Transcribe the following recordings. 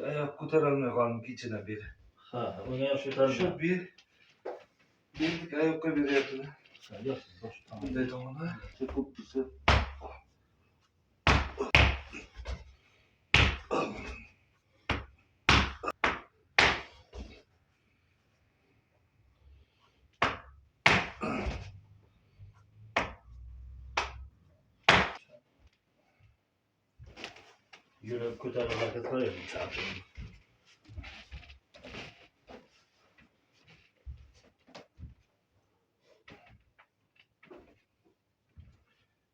Oyoq ko'tarolmay qoldim kechadan beri. Ha, unga ham shu tarzda. Shu beldik oyoqqa beryapti. Yo'q, bosh. Bunday tomoni. Ko'p tursa. Yurib ko'tarib harakat qilaverdim chaqirdim.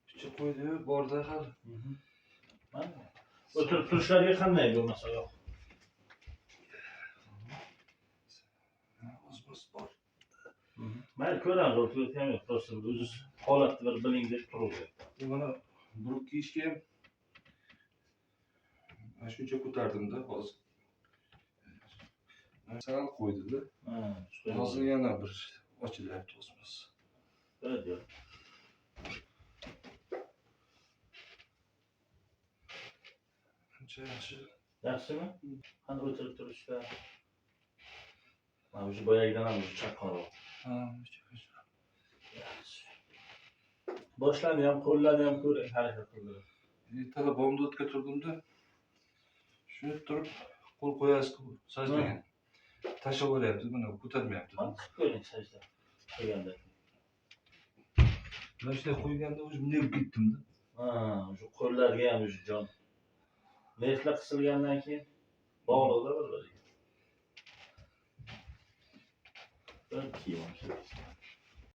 Picha qo'ydi, borda hali. Mana o'tirib turishlariga qanday bo'lmasa yo'q. O'zimiz bor. Mayli ko'ramiz, o'tirib ham yo'q. Просто o'zi holatni bir biling deb turuvdi. Mana buruk kiyishga ham mana shuncha ko'tardim-da hozir. Sal qo'ydi-da. Hozir yana bir ochilyapti o'zimiz. Bo'ldi. Ancha yaxshi. Yaxshimi? Qani o'tirib turishda. Mana o'sha boyagidan ham chaqqonroq. Ha, Yaxshi. Boshlarni ham, qo'llarni ham ko'ring, harakat qildi. Ertalab bomdodga turdim-da. Shuni turib qo'l qo'yasiz sajdaga. Tashlab yuboryapti, buni ko'tarmayapti. Qilib ko'ring sajda qilganda. Mana shunday qo'yganda o'zim neb ketdim-da. Ha, o'sha qo'llarga ham o'sha jon. Nervlar qisilgandan keyin bog'liqda bir-biriga. Bir kiyim olishadi.